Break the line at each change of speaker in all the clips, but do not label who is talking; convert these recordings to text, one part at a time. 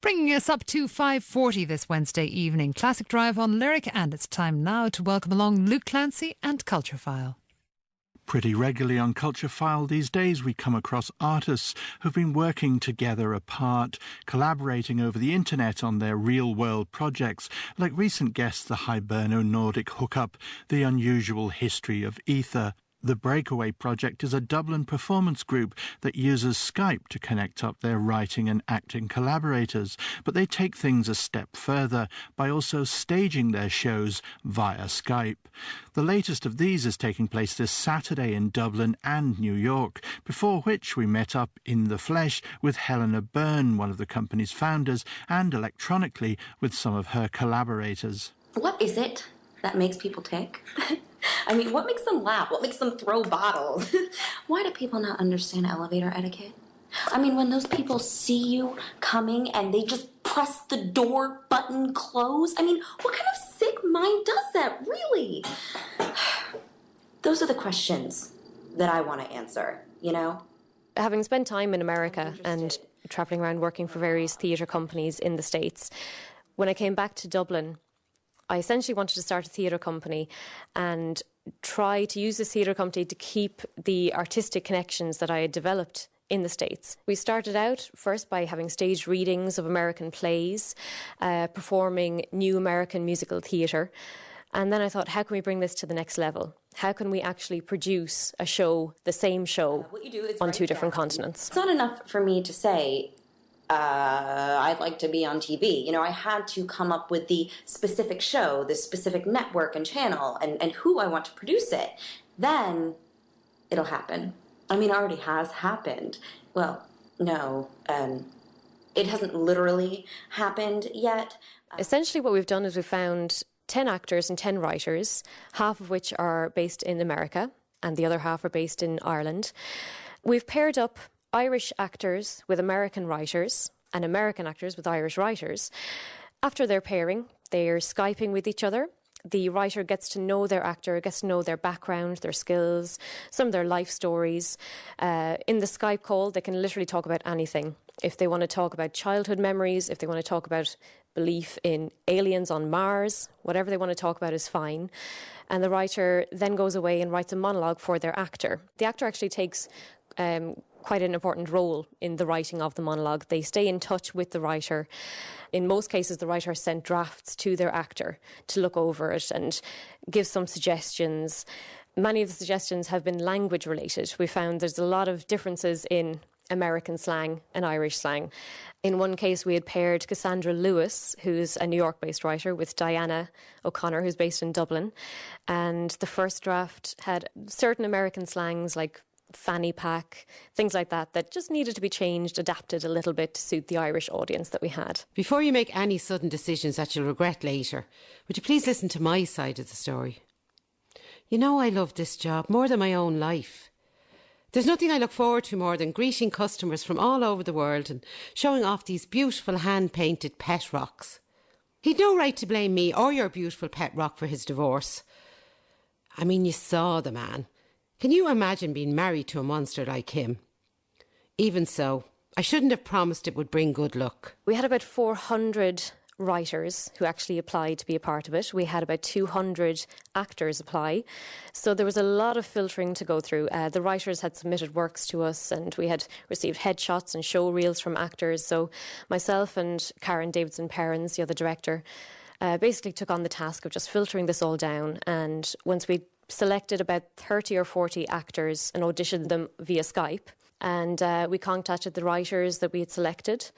Bringing us up to 5:40 this Wednesday evening. Classic Drive on Lyric, and it's time now to welcome along Luke Clancy and Culture File.
Pretty regularly on Culture File these days we come across artists who've been working together apart, collaborating over the internet on their real-world projects, like recent guests the Hiberno-Nordic hookup, The Unusual History of Ether. The Breakaway Project is a Dublin performance group that uses Skype to connect up their writing and acting collaborators, but they take things a step further by also staging their shows via Skype. The latest of these is taking place this Saturday in Dublin and New York, before which we met up in the flesh with Helena Byrne, one of the company's founders, and electronically with some of her collaborators.
What is it that makes people tick? I mean, what makes them laugh? What makes them throw bottles? Why do people not understand elevator etiquette? I mean, when those people see you coming and they just press the door button close, I mean, what kind of sick mind does that, really? Those are the questions that I want to answer, you know?
Having spent time in America and travelling around working for various theatre companies in the States, when I came back to Dublin, I essentially wanted to start a theatre company and try to use this theatre company to keep the artistic connections that I had developed in the States. We started out first by having staged readings of American plays, performing new American musical theatre. And then I thought, how can we bring this to the next level? How can we actually produce a show, the same show, on two different continents?
It's not enough for me to say, I'd like to be on TV. You know, I had to come up with the specific show, the specific network and channel, and who I want to produce it. Then it'll happen. I mean, it already has happened. Well, no, it hasn't literally happened yet.
Essentially what we've done is we've found 10 actors and 10 writers, half of which are based in America and the other half are based in Ireland. We've paired up Irish actors with American writers and American actors with Irish writers. After their pairing, they're Skyping with each other. The writer gets to know their actor, gets to know their background, their skills, some of their life stories. In the Skype call, they can literally talk about anything. If they want to talk about childhood memories, if they want to talk about belief in aliens on Mars, whatever they want to talk about is fine. And the writer then goes away and writes a monologue for their actor. The actor actually takes quite an important role in the writing of the monologue. They stay in touch with the writer. In most cases, the writer sent drafts to their actor to look over it and give some suggestions. Many of the suggestions have been language related. We found there's a lot of differences in American slang and Irish slang. In one case, we had paired Cassandra Lewis, who's a New York-based writer, with Diana O'Connor, who's based in Dublin. And the first draft had certain American slangs like fanny pack, things like that, that just needed to be changed, adapted a little bit to suit the Irish audience that we had.
Before you make any sudden decisions that you'll regret later, would you please listen to my side of the story? You know, I love this job more than my own life. There's nothing I look forward to more than greeting customers from all over the world and showing off these beautiful hand-painted pet rocks. He'd no right to blame me or your beautiful pet rock for his divorce. I mean, you saw the man. Can you imagine being married to a monster like him? Even so, I shouldn't have promised it would bring good luck.
We had about 400 writers who actually applied to be a part of it. We had about 200 actors apply. So there was a lot of filtering to go through. The writers had submitted works to us and we had received headshots and show reels from actors. So myself and Karen Davidson-Perrins, the other director, basically took on the task of just filtering this all down. And once we selected about 30 or 40 actors and auditioned them via Skype. And we contacted the writers that we had selected.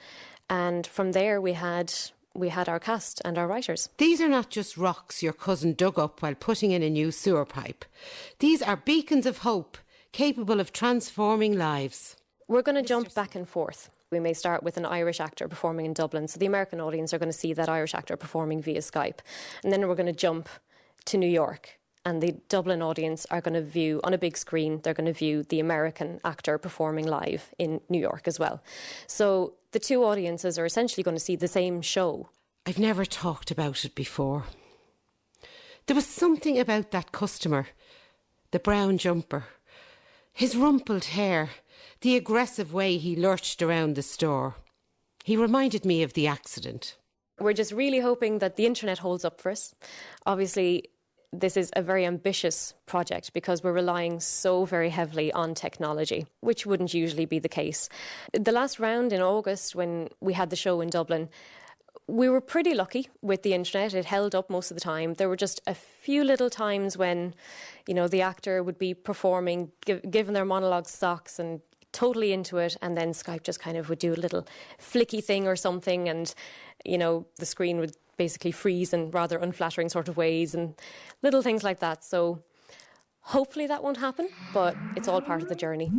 And from there we had our cast and our writers.
These are not just rocks your cousin dug up while putting in a new sewer pipe. These are beacons of hope, capable of transforming lives.
We're going to jump back and forth. We may start with an Irish actor performing in Dublin. So the American audience are going to see that Irish actor performing via Skype. And then we're going to jump to New York. And the Dublin audience are going to view, on a big screen, they're going to view the American actor performing live in New York as well. So the two audiences are essentially going to see the same show.
I've never talked about it before. There was something about that customer, the brown jumper, his rumpled hair, the aggressive way he lurched around the store. He reminded me of the accident.
We're just really hoping that the internet holds up for us. Obviously, this is a very ambitious project because we're relying so very heavily on technology, which wouldn't usually be the case. The last round in August, when we had the show in Dublin, we were pretty lucky with the internet. It held up most of the time. There were just a few little times when, the actor would be performing, giving their monologue socks and totally into it, and then Skype just kind of would do a little flicky thing or something, and the screen would basically freeze in rather unflattering sort of ways and little things like that. So hopefully that won't happen, but it's all part of the journey.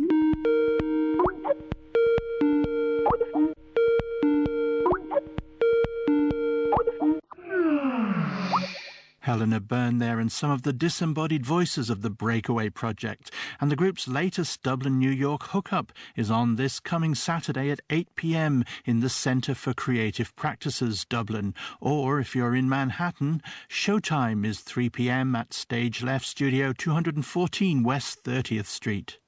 Helena Byrne there, and some of the disembodied voices of the Breakaway project. And the group's latest Dublin, New York hookup is on this coming Saturday at 8 p.m. in the Centre for Creative Practices, Dublin. Or if you're in Manhattan, showtime is 3 p.m. at Stage Left Studio 214 West 30th Street.